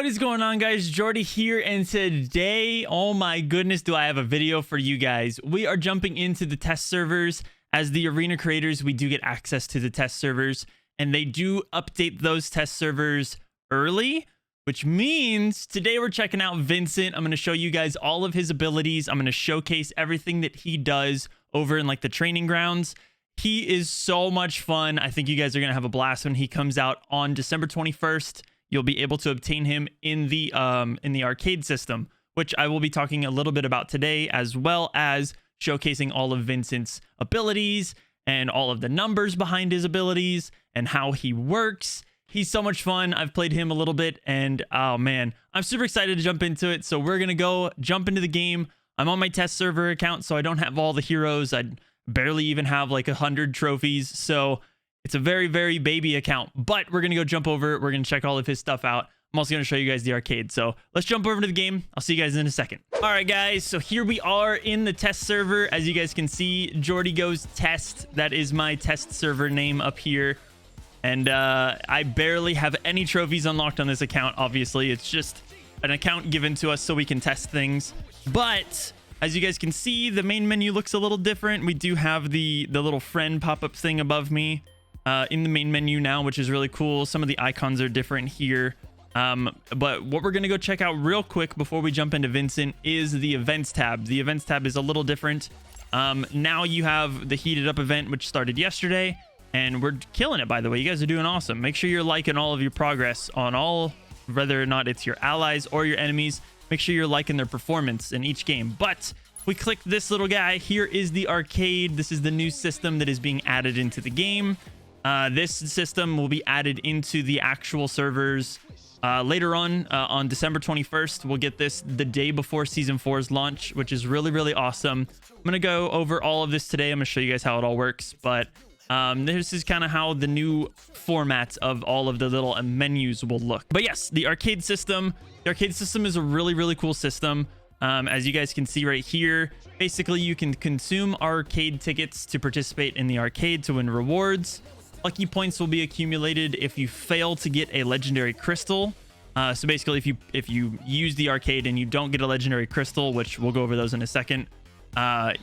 What is going on, guys? Jordy here, and today, oh my goodness, do I have a video for you guys. We are jumping into the test servers. As the arena creators, we do get access to the test servers, and they do update those test servers early, which means today we're checking out Vincent. I'm going to show you guys all of his abilities. I'm going to showcase everything that he does over in like the training grounds. He is so much fun. I think you guys are going to have a blast when he comes out on December 21st. You'll be able to obtain him in the arcade system, which I will be talking a little bit about today, as well as showcasing all of Vincent's abilities and all of the numbers behind his abilities and how he works. He's so much fun. I've played him a little bit, and oh man, I'm super excited to jump into it. So we're gonna go jump into the game. I'm on my test server account, so I don't have all the heroes. I barely even have like 100 trophies. So it's a very, very baby account, but we're going to go jump over it. We're going to check all of his stuff out. I'm also going to show you guys the arcade. So let's jump over to the game. I'll see you guys in a second. All right, guys. So here we are in the test server. As you guys can see, Jordy Goes Test. That is my test server name up here. And I barely have any trophies unlocked on this account. Obviously, it's just an account given to us so we can test things. But as you guys can see, the main menu looks a little different. We do have the little friend pop-up thing above me. In the main menu now, which is really cool. Some of the icons are different here. But what we're going to go check out real quick before we jump into Vincent is the events tab. The events tab is a little different. Now you have the heated up event, which started yesterday, and we're killing it, by the way. You guys are doing awesome. Make sure you're liking all of your progress on all, whether or not it's your allies or your enemies. Make sure you're liking their performance in each game. But we click this little guy. Here is the arcade. This is the new system that is being added into the game. This system will be added into the actual servers later on December 21st. We'll get this the day before Season 4's launch, which is really, really awesome. I'm going to go over all of this today. I'm going to show you guys how it all works. But this is kind of how the new format of all of the little menus will look. But yes, the arcade system. The arcade system is a really, really cool system. As you guys can see right here, basically you can consume arcade tickets to participate in the arcade to win rewards. Lucky points will be accumulated if you fail to get a legendary crystal. So basically, if you use the arcade and you don't get a legendary crystal, which we'll go over those in a second,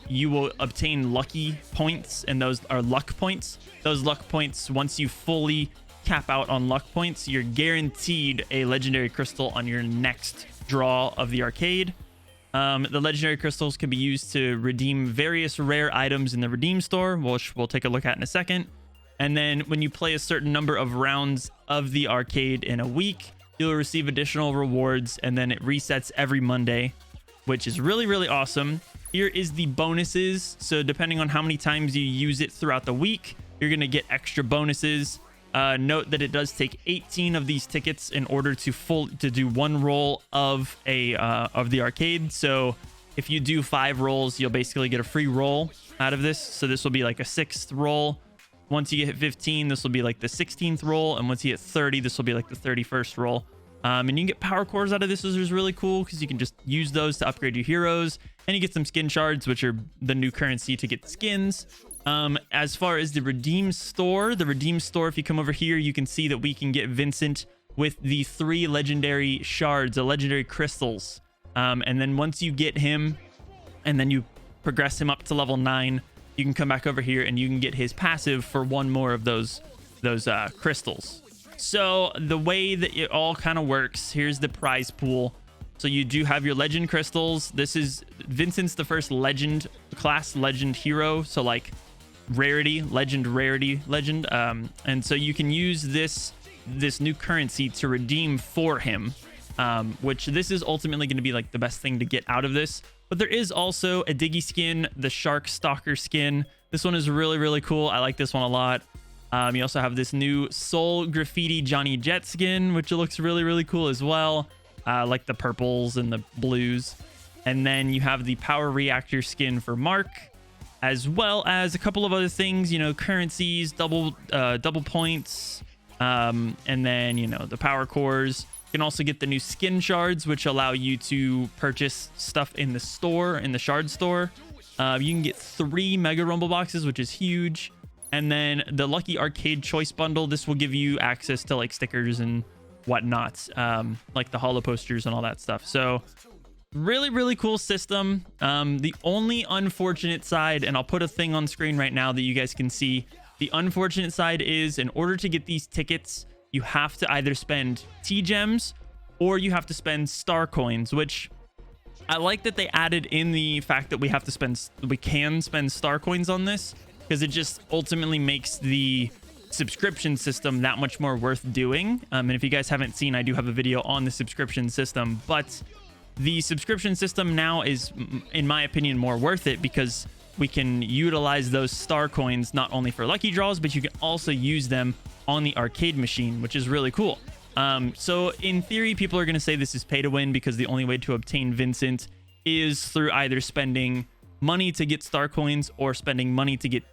you will obtain lucky points, and those are luck points. Those luck points, once you fully cap out on luck points, you're guaranteed a legendary crystal on your next draw of the arcade. The legendary crystals can be used to redeem various rare items in the redeem store, which we'll take a look at in a second. And then when you play a certain number of rounds of the arcade in a week, you'll receive additional rewards, and then it resets every Monday, which is really, really awesome. Here is the bonuses. So depending on how many times you use it throughout the week, you're going to get extra bonuses. Note that it does take 18 of these tickets in order to do one roll of the arcade. So if you do 5 rolls, you'll basically get a free roll out of this. So this will be like a 6th roll. Once you hit 15, this will be like the 16th roll. And once you hit 30, this will be like the 31st roll. And you can get power cores out of this, which is really cool because you can just use those to upgrade your heroes. And you get some skin shards, which are the new currency to get skins. As far as the redeem store, if you come over here, you can see that we can get Vincent with the 3 legendary shards, the legendary crystals. And then once you get him and then you progress him up to level 9, you can come back over here and you can get his passive for 1 more of those crystals. So the way that it all kind of works, here's the prize pool. So you do have your legend crystals. This is Vincent's the first legend hero. So like rarity, legend. And so you can use this new currency to redeem for him, which this is ultimately going to be like the best thing to get out of this. But there is also a Diggy skin, the Shark Stalker skin. This one is really, really cool. I like this one a lot. You also have this new Soul Graffiti Johnny Jet skin, which looks really, really cool as well. Like the purples and the blues. And then you have the Power Reactor skin for Mark, as well as a couple of other things, you know, currencies, double points, and then, you know, the power cores. You can also get the new skin shards, which allow you to purchase stuff in the store, in the shard store. You can get 3 Mega Rumble boxes, which is huge. And then the Lucky Arcade Choice Bundle, this will give you access to like stickers and whatnot, like the holo posters and all that stuff. So really, really cool system. The only unfortunate side, and I'll put a thing on screen right now that you guys can see. The unfortunate side is, in order to get these tickets, you have to either spend T-gems or you have to spend star coins, which I like that they added in the fact that we can spend star coins on this, because it just ultimately makes the subscription system that much more worth doing. And if you guys haven't seen, I do have a video on the subscription system, but the subscription system now is, in my opinion, more worth it, because we can utilize those star coins not only for lucky draws, but you can also use them on the arcade machine, which is really cool. So in theory, people are going to say this is pay to win, because the only way to obtain Vincent is through either spending money to get star coins or spending money to get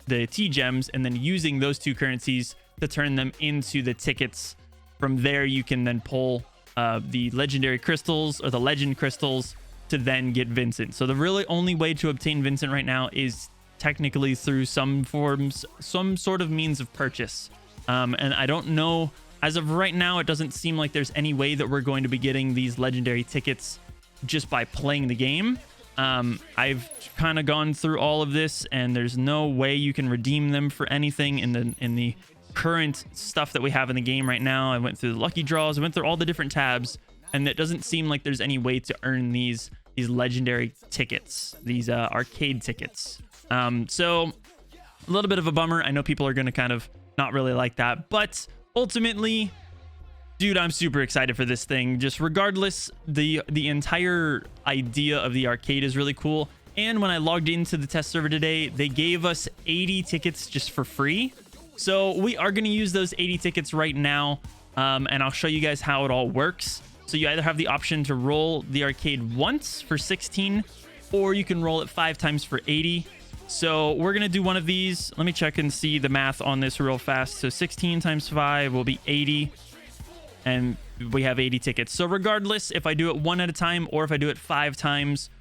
the T-gems, and then using those two currencies to turn them into the tickets. From there, you can then pull the legendary crystals or the legend crystals to then get Vincent. So the really only way to obtain Vincent right now is technically through some sort of means of purchase. And I don't know, as of right now, it doesn't seem like there's any way that we're going to be getting these legendary tickets just by playing the game. I've kind of gone through all of this, and there's no way you can redeem them for anything in the current stuff that we have in the game right now. I went through the lucky draws, I went through all the different tabs, and it doesn't seem like there's any way to earn these legendary tickets, these arcade tickets. So a little bit of a bummer. I know people are going to kind of not really like that, but ultimately, dude, I'm super excited for this thing. Just regardless, the entire idea of the arcade is really cool. And when I logged into the test server today, they gave us 80 tickets just for free. So we are going to use those 80 tickets right now, and I'll show you guys how it all works. So you either have the option to roll the arcade once for 16, or you can roll it 5 times for 80. So we're going to do one of these. Let me check and see the math on this real fast. So 16 times 5 will be 80, and we have 80 tickets. So regardless, if I do it one at a time or if I do it 5 times,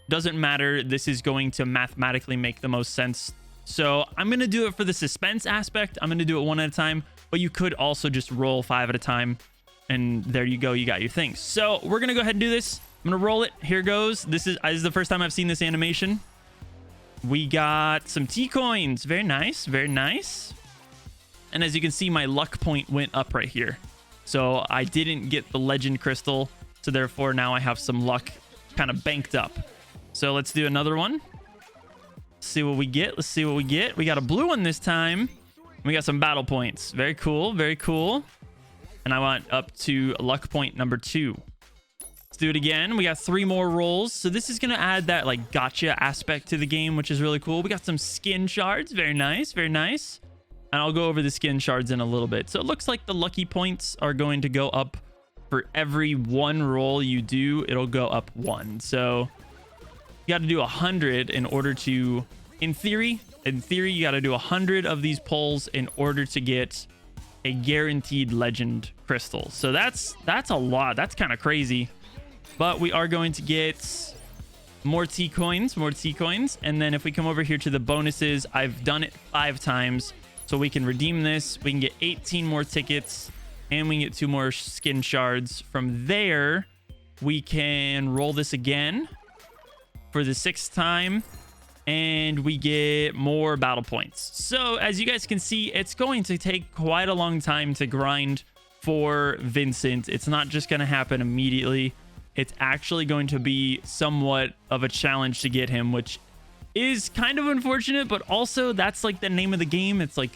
doesn't matter. This is going to mathematically make the most sense. So I'm going to do it for the suspense aspect. I'm going to do it one at a time, but you could also just roll 5 at a time. And there you go. You got your things. So we're going to go ahead and do this. I'm going to roll it. Here goes. This is the first time I've seen this animation. We got some T-coins. Very nice. Very nice. And as you can see, my luck point went up right here. So I didn't get the legend crystal. So therefore, now I have some luck kind of banked up. So let's do another one. See what we get. Let's see what we get. We got a blue one this time. We got some battle points. Very cool. Very cool. And I went up to luck point number 2. Let's do it again. We got 3 more rolls. So this is going to add that like gotcha aspect to the game, which is really cool. We got some skin shards. Very nice. Very nice. And I'll go over the skin shards in a little bit. So it looks like the lucky points are going to go up for every 1 roll you do. It'll go up 1. So you got to do 100 in order to, in theory, you got to do 100 of these pulls in order to get a guaranteed legend crystal. So that's a lot. That's kind of crazy. But we are going to get more T-coins, and then if we come over here to the bonuses, I've done it 5 times, so we can redeem this. We can get 18 more tickets, and we can get 2 more skin shards. From there, we can roll this again for the 6th time, and we get more battle points. So as you guys can see, it's going to take quite a long time to grind for Vincent. It's not just going to happen immediately. It's actually going to be somewhat of a challenge to get him, which is kind of unfortunate, but also that's like the name of the game. It's like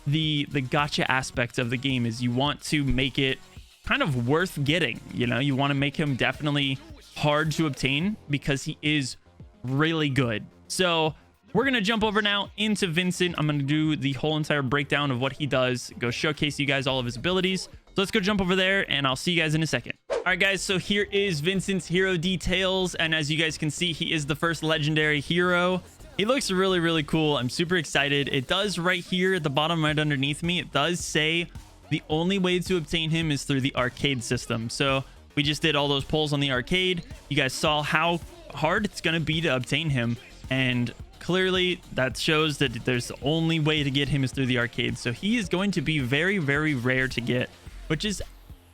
the gotcha aspect of the game is you want to make it kind of worth getting. You know, you want to make him definitely hard to obtain because he is really good. So we're going to jump over now into Vincent. I'm going to do the whole entire breakdown of what he does, go showcase you guys all of his abilities. So let's go jump over there, and I'll see you guys in a second. All right, guys, so here is Vincent's hero details. And as you guys can see, he is the first legendary hero. He looks really, really cool. I'm super excited. It does right here at the bottom right underneath me. It does say the only way to obtain him is through the arcade system. So we just did all those pulls on the arcade. You guys saw how hard it's going to be to obtain him. And clearly that shows that there's the only way to get him is through the arcade. So he is going to be very, very rare to get, which is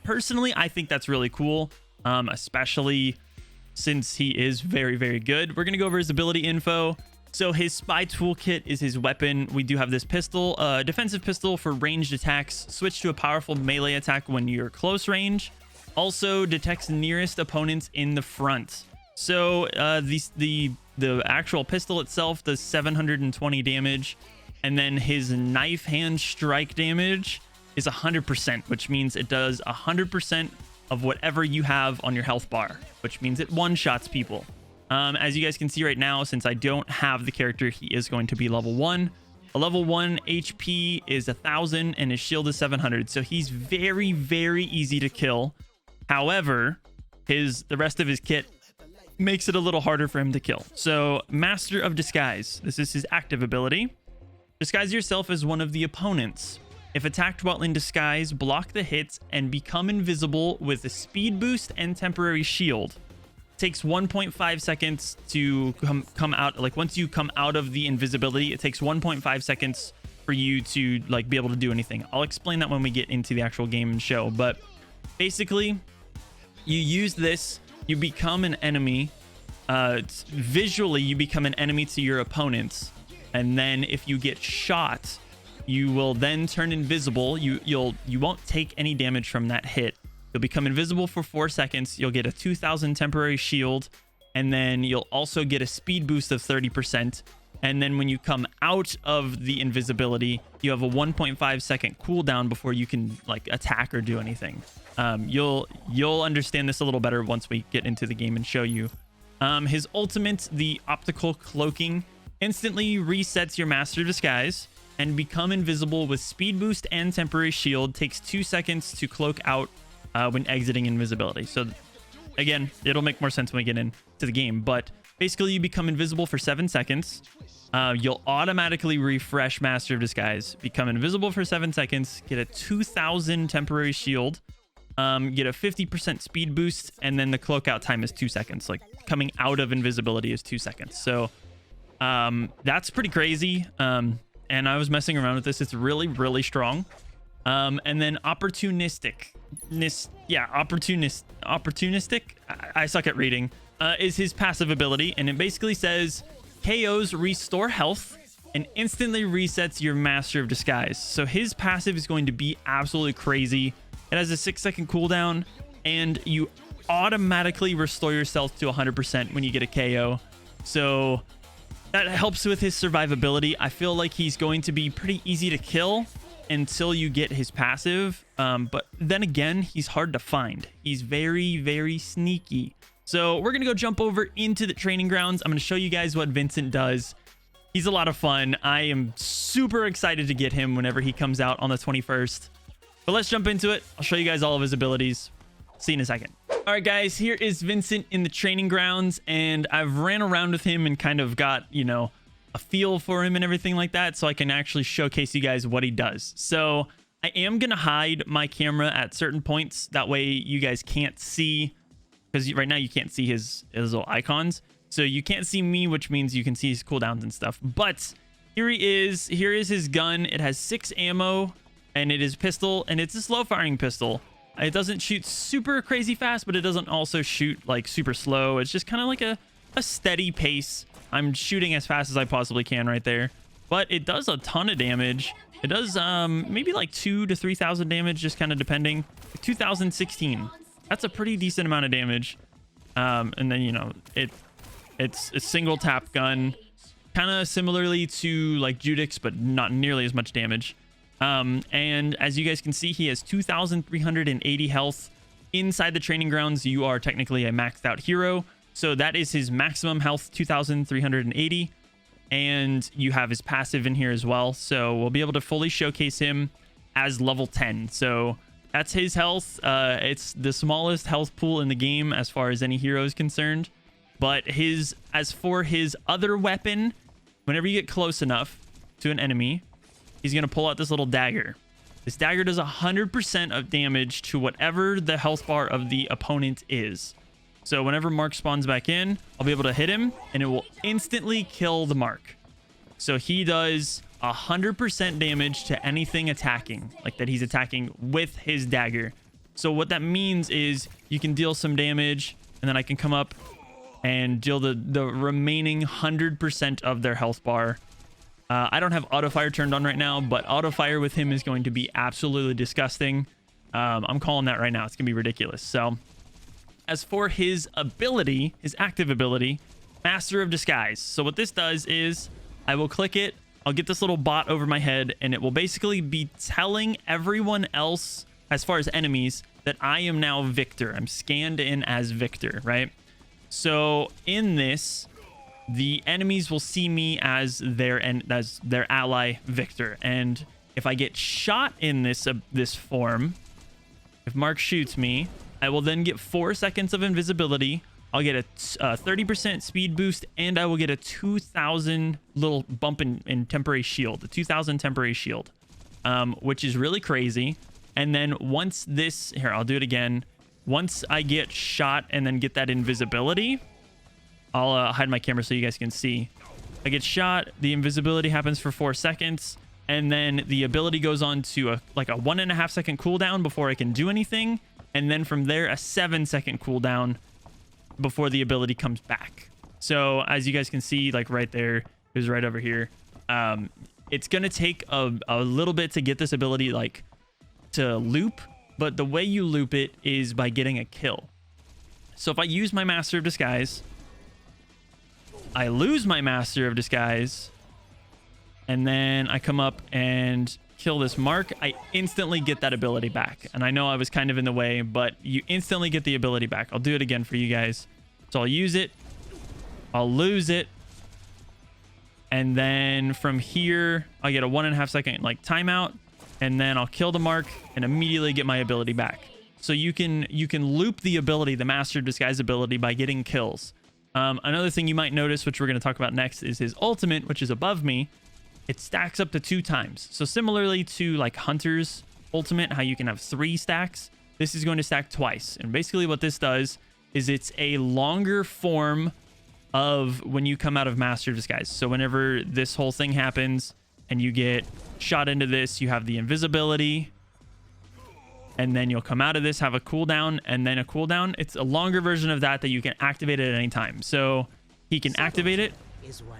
Personally, I think that's really cool, especially since he is very, very good. We're going to go over his ability info. So his spy toolkit is his weapon. We do have this pistol, defensive pistol for ranged attacks. Switch to a powerful melee attack when you're close range. Also detects nearest opponents in the front. So the actual pistol itself does 720 damage, and then his knife hand strike damage is 100%, which means it does 100% of whatever you have on your health bar, which means it one-shots people. As you guys can see right now, since I don't have the character, he is going to be level 1. A level 1 HP is 1,000 and his shield is 700. So he's very, very easy to kill. However, the rest of his kit makes it a little harder for him to kill. So Master of Disguise. This is his active ability. Disguise yourself as one of the opponents. If attacked while in disguise, block the hits and become invisible with a speed boost and temporary shield. Takes 1.5 seconds to come out. Like once you come out of the invisibility, it takes 1.5 seconds for you to like be able to do anything. I'll explain that when we get into the actual game and show, but basically you use this, you become an enemy. Visually you become an enemy to your opponents, and then if you get shot, you will then turn invisible. You won't take any damage from that hit. You'll become invisible for 4 seconds. You'll get a 2,000 temporary shield, and then you'll also get a speed boost of 30%. And then when you come out of the invisibility, you have a 1.5 second cooldown before you can like attack or do anything. You'll understand this a little better once we get into the game and show you. His ultimate, the optical cloaking, instantly resets your Master Disguise and become invisible with speed boost and temporary shield. Takes 2 seconds to cloak out when exiting invisibility. So again, it'll make more sense when we get into the game, but basically you become invisible for 7 seconds. You'll automatically refresh Master of Disguise, become invisible for 7 seconds, get a 2,000 temporary shield, get a 50% speed boost, and then the cloak out time is 2 seconds. Like coming out of invisibility is 2 seconds. So that's pretty crazy. And I was messing around with this. It's really, really strong. And then opportunistic. I suck at reading. Is his passive ability, and it basically says KOs restore health and instantly resets your Master of Disguise. So his passive is going to be absolutely crazy. It has a 6-second cooldown, and you automatically restore yourself to 100% when you get a KO. So that helps with his survivability. I feel like he's going to be pretty easy to kill until you get his passive. But then again, he's hard to find. He's very, very sneaky. So we're going to go jump over into the training grounds. I'm going to show you guys what Vincent does. He's a lot of fun. I am super excited to get him whenever he comes out on the 21st. But let's jump into it. I'll show you guys all of his abilities. See you in a second. All right, guys, here is Vincent in the training grounds, and I've ran around with him and kind of got, you know, a feel for him and everything like that, so I can actually showcase you guys what he does. So I am going to hide my camera at certain points. That way you guys can't see, because right now you can't see his little icons. So you can't see me, which means you can see his cooldowns and stuff. But here he is. Here is his gun. It has 6 ammo, and it is pistol, and it's a slow firing pistol. It doesn't shoot super crazy fast, but it doesn't also shoot like super slow. It's just kind of like a steady pace. I'm shooting as fast as I possibly can right there, but it does a ton of damage. It does maybe like 2,000 to 3,000 damage, just kind of depending. 2016. That's a pretty decent amount of damage. And then, you know, it's a single tap gun, kind of similarly to like Judix, but not nearly as much damage. And as you guys can see, he has 2,380 health. Inside the training grounds, you are technically a maxed out hero. So that is his maximum health, 2,380. And you have his passive in here as well. So we'll be able to fully showcase him as level 10. So that's his health. It's the smallest health pool in the game as far as any hero is concerned. But as for his other weapon, whenever you get close enough to an enemy, he's going to pull out this little dagger. This dagger does 100% of damage to whatever the health bar of the opponent is. So whenever Mark spawns back in, I'll be able to hit him, and it will instantly kill the Mark. So he does 100% damage to anything attacking, like that he's attacking with his dagger. So what that means is you can deal some damage, and then I can come up and deal the remaining 100% of their health bar. I don't have auto fire turned on right now, but auto fire with him is going to be absolutely disgusting. I'm calling that right now. It's gonna be ridiculous. So as for his ability, his active ability, Master of Disguise. So what this does is I will click it. I'll get this little bot over my head, and it will basically be telling everyone else, as far as enemies, that I am now Victor. I'm scanned in as Victor, right? So in this, the enemies will see me as their ally Victor, and if I get shot in this form, if Mark shoots me, I will then get 4 seconds of invisibility. I'll get a 30% speed boost, and I will get a 2,000 little bump in temporary shield, a 2,000 temporary shield, which is really crazy. And then once this, here, I'll do it again. Once I get shot and then get that invisibility, I'll hide my camera so you guys can see. I get shot, the invisibility happens for 4 seconds, and then the ability goes on to a 1.5 second cooldown before I can do anything. And then from there, a 7-second cooldown before the ability comes back. So as you guys can see, like right there, it was right over here. It's gonna take a little bit to get this ability like to loop, but the way you loop it is by getting a kill. So if I use my Master of Disguise, I lose my Master of Disguise, and then I come up and kill this Mark, I instantly get that ability back. And I know I was kind of in the way, but you instantly get the ability back. I'll do it again for you guys. So I'll use it, I'll lose it, and then from here I'll get a 1.5 second like timeout, and then I'll kill the Mark and immediately get my ability back. So you can loop the ability, the Master of Disguise ability, by getting kills. Another thing you might notice, which we're going to talk about next, is his ultimate, which is above me. It stacks up to 2 times. So similarly to like Hunter's ultimate, how you can have 3 stacks, this is going to stack twice. And basically what this does is it's a longer form of when you come out of Master of Disguise. So whenever this whole thing happens and you get shot into this, you have the invisibility, and then you'll come out of this, have a cooldown, and then a cooldown. It's a longer version of that you can activate at any time. So he can activate it.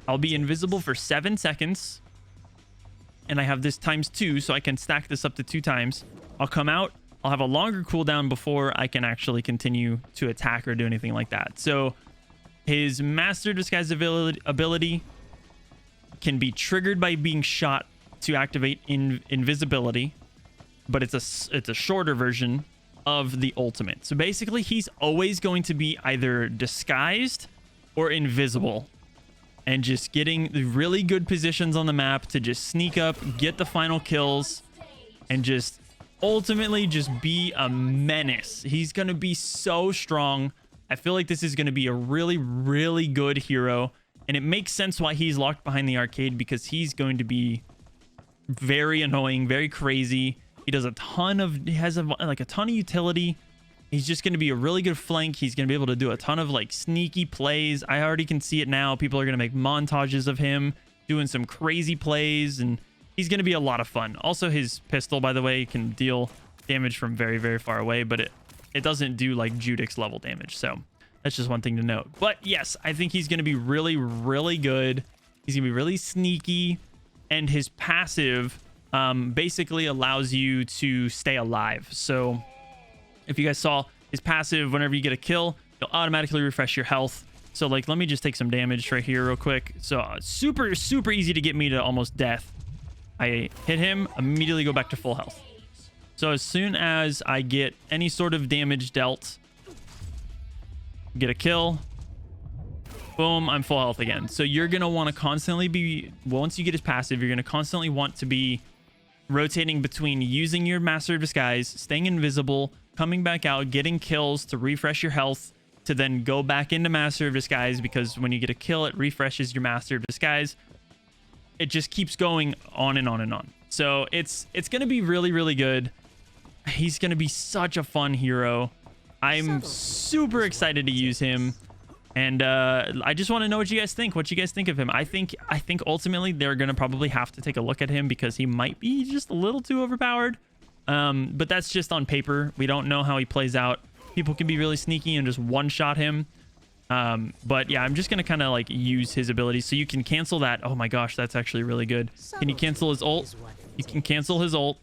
I'll be invisible for 7 seconds. And I have this ×2, so I can stack this up to 2 times. I'll come out, I'll have a longer cooldown before I can actually continue to attack or do anything like that. So his Master Disguise ability can be triggered by being shot to activate invisibility, but it's a shorter version of the ultimate. So basically he's always going to be either disguised or invisible, and just getting the really good positions on the map to just sneak up, get the final kills, and just ultimately just be a menace. He's going to be so strong. I feel like this is going to be a really, really good hero, and it makes sense why he's locked behind the arcade, because he's going to be very annoying, very crazy. He does he has a ton of utility. He's just going to be a really good flank. He's going to be able to do a ton of like sneaky plays. I already can see it now. People are going to make montages of him doing some crazy plays, and he's going to be a lot of fun. Also, his pistol, by the way, can deal damage from very, very far away, but it doesn't do like Judix level damage. So that's just one thing to note. But yes, I think he's going to be really, really good. He's going to be really sneaky, and his passive basically allows you to stay alive. So if you guys saw his passive, whenever you get a kill, you'll automatically refresh your health. So like, let me just take some damage right here real quick. So super, super easy to get me to almost death. I hit him, immediately go back to full health. So as soon as I get any sort of damage dealt, get a kill, boom, I'm full health again. So you're going to want to constantly be, once you get his passive, you're going to constantly want to be rotating between using your Master of Disguise, staying invisible, coming back out, getting kills to refresh your health, to then go back into Master of Disguise, because when you get a kill, it refreshes your Master of Disguise. It just keeps going on and on and on. So it's going to be really, really good. He's going to be such a fun hero. I'm super excited to use him. And I just want to know what you guys think. What you guys think of him. I think ultimately they're going to probably have to take a look at him, because he might be just a little too overpowered. But that's just on paper. We don't know how he plays out. People can be really sneaky and just one-shot him. But yeah, I'm just gonna kind of like use his abilities. So you can cancel that. Oh my gosh, that's actually really good. Can you cancel his ult? You can cancel his ult.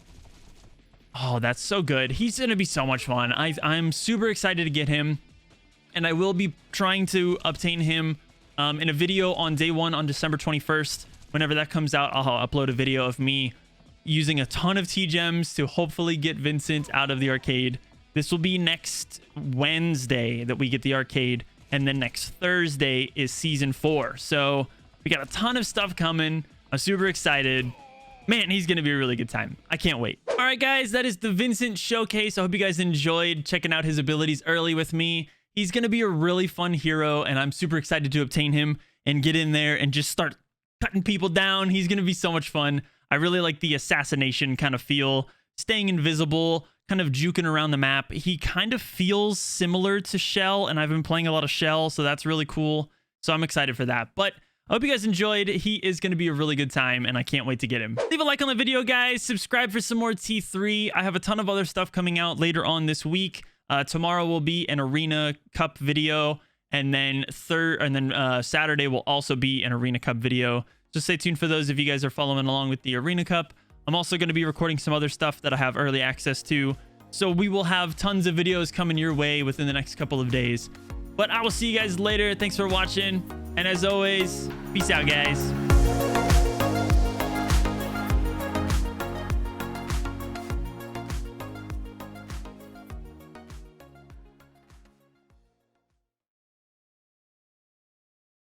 Oh, that's so good. He's gonna be so much fun. I'm super excited to get him, and I will be trying to obtain him in a video on day 1 on December 21st. Whenever that comes out, I'll upload a video of me using a ton of T-gems to hopefully get Vincent out of the arcade. This will be next Wednesday that we get the arcade, and then next Thursday is season 4. So we got a ton of stuff coming. I'm super excited. Man, he's going to be a really good time. I can't wait. All right, guys, that is the Vincent showcase. I hope you guys enjoyed checking out his abilities early with me. He's going to be a really fun hero, and I'm super excited to obtain him and get in there and just start cutting people down. He's going to be so much fun. I really like the assassination kind of feel, staying invisible, kind of juking around the map. He kind of feels similar to Shell, and I've been playing a lot of Shell, so that's really cool. So I'm excited for that. But I hope you guys enjoyed. He is going to be a really good time, and I can't wait to get him. Leave a like on the video, guys. Subscribe for some more T3. I have a ton of other stuff coming out later on this week. Tomorrow will be an Arena Cup video, and then Saturday will also be an Arena Cup video. Just stay tuned for those if you guys are following along with the Arena Cup. I'm also going to be recording some other stuff that I have early access to. So we will have tons of videos coming your way within the next couple of days. But I will see you guys later. Thanks for watching. And as always, peace out, guys.